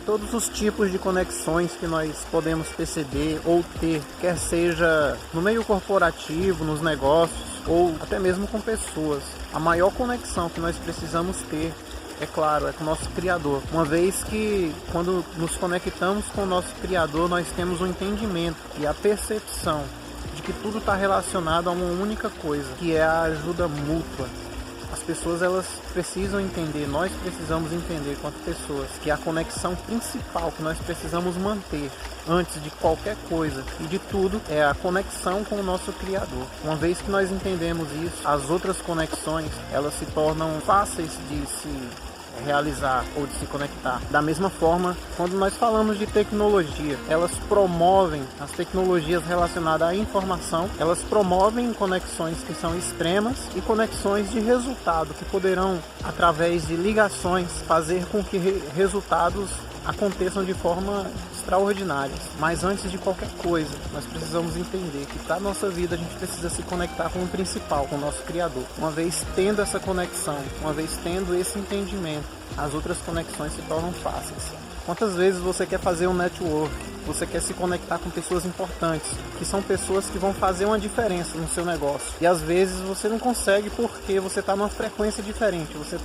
todos os tipos de conexões que nós podemos perceber ou ter, quer seja no meio corporativo, nos negócios ou até mesmo com pessoas. A maior conexão que nós precisamos ter, é claro, é com o nosso Criador. Uma vez que quando nos conectamos com o nosso Criador, nós temos um entendimento e a percepção de que tudo está relacionado a uma única coisa, que é a ajuda mútua. As pessoas, elas precisam entender, nós precisamos entender quanto pessoas, que a conexão principal que nós precisamos manter antes de qualquer coisa e de tudo é a conexão com o nosso Criador. Uma vez que nós entendemos isso, as outras conexões, elas se tornam fáceis de se realizar ou de se conectar. Da mesma forma, quando nós falamos de tecnologia, elas promovem, as tecnologias relacionadas à informação, elas promovem conexões que são extremas e conexões de resultado, que poderão, através de ligações, fazer com que resultados aconteçam de forma extraordinária. Mas antes de qualquer coisa, nós precisamos entender que para a nossa vida a gente precisa se conectar com o principal, com o nosso Criador. Uma vez tendo essa conexão, uma vez tendo esse entendimento, as outras conexões se tornam fáceis. Quantas vezes você quer fazer um network, você quer se conectar com pessoas importantes, que são pessoas que vão fazer uma diferença no seu negócio. E às vezes você não consegue porque você está numa frequência diferente, você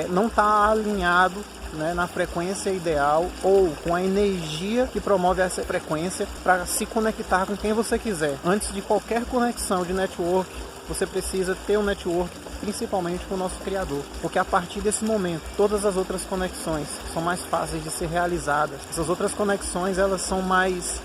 não está alinhado, né, na frequência ideal ou com a energia que promove essa frequência para se conectar com quem você quiser. Antes de qualquer conexão de network, você precisa ter um network principalmente com o nosso Criador, porque a partir desse momento todas as outras conexões são mais fáceis de ser realizadas. Essas outras conexões, elas são mais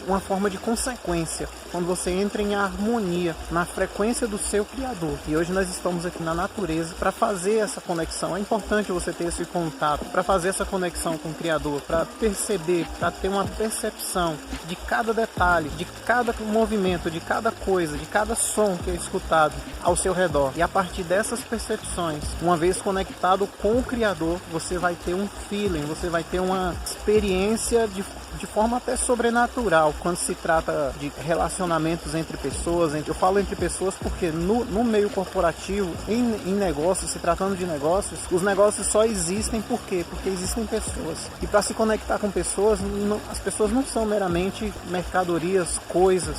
uma forma de consequência, quando você entra em harmonia na frequência do seu Criador. E hoje nós estamos aqui na natureza para fazer essa conexão. É importante você ter esse contato, para fazer essa conexão com o Criador, para perceber, para ter uma percepção de cada detalhe, de cada movimento, de cada coisa, de cada som que é escutado ao seu redor. E a partir dessas percepções, uma vez conectado com o Criador, você vai ter um feeling, você vai ter uma experiência de forma até sobrenatural, quando se trata de relacionamentos entre pessoas. Eu falo entre pessoas porque no meio corporativo, em negócios, se tratando de negócios, os negócios só existem por quê? Porque existem pessoas. E para se conectar com pessoas, as pessoas não são meramente mercadorias, coisas.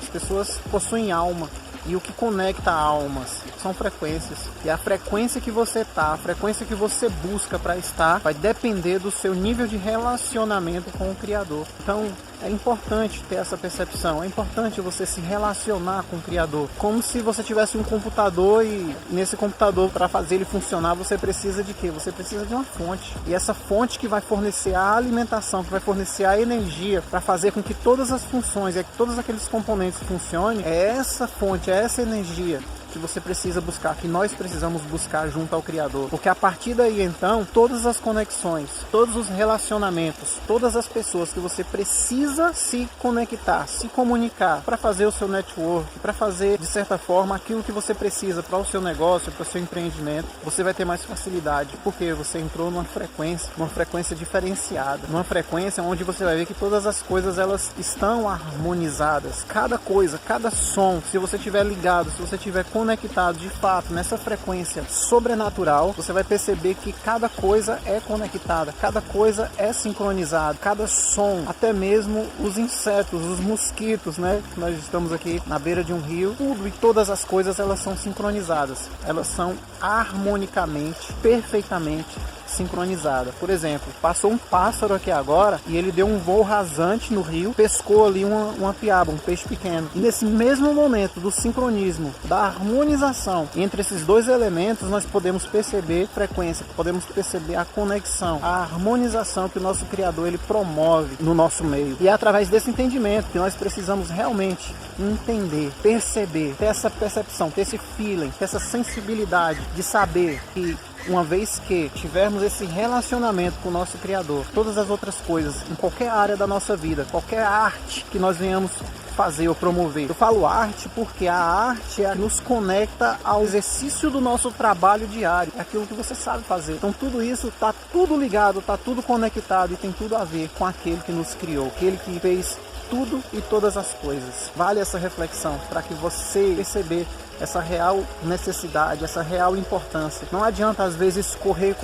As pessoas possuem alma. E o que conecta almas são frequências. E a frequência que você está, a frequência que você busca para estar, vai depender do seu nível de relacionamento com o Criador. Então, é importante ter essa percepção. É importante você se relacionar com o Criador. Como se você tivesse um computador e nesse computador, para fazer ele funcionar, você precisa de quê? Você precisa de uma fonte. E essa fonte que vai fornecer a alimentação, que vai fornecer a energia para fazer com que todas as funções e que todos aqueles componentes funcionem, é essa fonte, é essa energia que você precisa buscar, que nós precisamos buscar junto ao Criador. Porque a partir daí, então, todas as conexões, todos os relacionamentos, todas as pessoas que você precisa se conectar, se comunicar para fazer o seu network, para fazer, de certa forma, aquilo que você precisa para o seu negócio, para o seu empreendimento, você vai ter mais facilidade, porque você entrou numa frequência diferenciada, numa frequência onde você vai ver que todas as coisas, elas estão harmonizadas. Cada coisa, cada som, se você estiver ligado, se você estiver conectado de fato nessa frequência sobrenatural, você vai perceber que cada coisa é conectada, cada coisa é sincronizada, cada som, até mesmo os insetos, os mosquitos, né? Nós estamos aqui na beira de um rio, tudo e todas as coisas, elas são sincronizadas, elas são harmonicamente, perfeitamente sincronizada. Por exemplo, passou um pássaro aqui agora e ele deu um voo rasante no rio, pescou ali uma piaba, um peixe pequeno. E nesse mesmo momento do sincronismo, da harmonização entre esses dois elementos, nós podemos perceber frequência, podemos perceber a conexão, a harmonização que o nosso Criador ele promove no nosso meio. E é através desse entendimento que nós precisamos realmente entender, perceber, ter essa percepção, ter esse feeling, ter essa sensibilidade de saber que uma vez que tivermos esse relacionamento com o nosso Criador, todas as outras coisas, em qualquer área da nossa vida, qualquer arte que nós venhamos fazer ou promover. Eu falo arte porque a arte nos conecta ao exercício do nosso trabalho diário, é aquilo que você sabe fazer. Então tudo isso está tudo ligado, está tudo conectado e tem tudo a ver com aquele que nos criou, aquele que fez tudo e todas as coisas. Vale essa reflexão para que você perceber essa real necessidade, essa real importância. Não adianta às vezes correr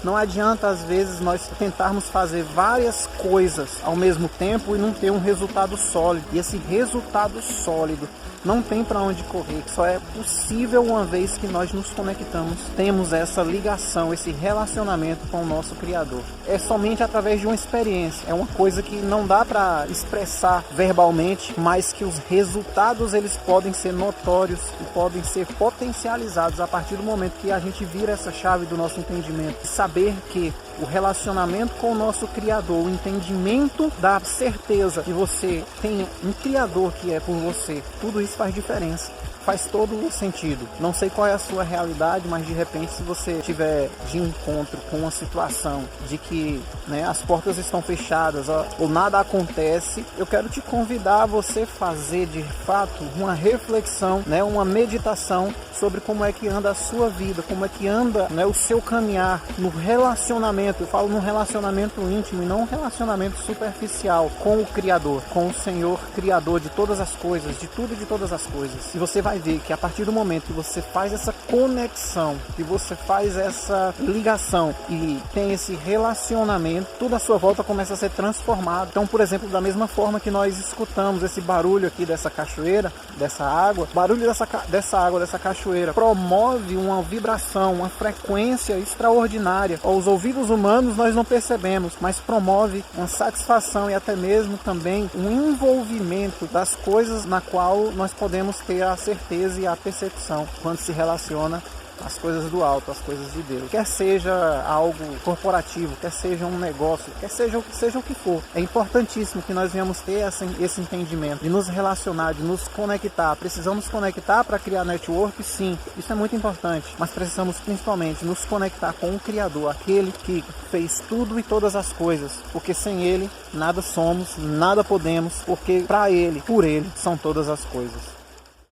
Não adianta às vezes nós tentarmos fazer várias coisas ao mesmo tempo e não ter um resultado sólido. E esse resultado sólido não tem para onde correr, que só é possível uma vez que nós nos conectamos, temos essa ligação, esse relacionamento com o nosso Criador. É somente através de uma experiência, é uma coisa que não dá para expressar verbalmente, mas que os resultados eles podem ser notórios e podem ser potencializados a partir do momento que a gente vira essa chave do nosso entendimento. Saber que o relacionamento com o nosso Criador, o entendimento da certeza que você tem um Criador que é por você, tudo isso faz diferença. Faz todo o sentido. Não sei qual é a sua realidade, mas de repente se você tiver de encontro com uma situação de que as portas estão fechadas ou nada acontece, eu quero te convidar a você fazer de fato uma reflexão, uma meditação sobre como é que anda a sua vida, como é que anda o seu caminhar no relacionamento. Eu falo no relacionamento íntimo e não um relacionamento superficial com o Criador, com o Senhor Criador de todas as coisas, de tudo e de todas as coisas. E você vai ver que a partir do momento que você faz essa conexão, que você faz essa ligação e tem esse relacionamento, tudo à sua volta começa a ser transformado. Então, por exemplo, da mesma forma que nós escutamos esse barulho aqui dessa cachoeira, dessa água, o barulho dessa água, dessa cachoeira, promove uma vibração, uma frequência extraordinária. Aos ouvidos humanos nós não percebemos, mas promove uma satisfação e até mesmo também um envolvimento das coisas na qual nós podemos ter a certeza e a percepção quando se relaciona as coisas do alto, as coisas de Deus. Quer seja algo corporativo, quer seja um negócio, quer seja o que for. É importantíssimo que nós venhamos ter esse entendimento, de nos relacionar, de nos conectar. Precisamos conectar para criar network? Sim, isso é muito importante. Mas precisamos principalmente nos conectar com o Criador, aquele que fez tudo e todas as coisas. Porque sem Ele, nada somos, nada podemos, porque para Ele, por Ele, são todas as coisas.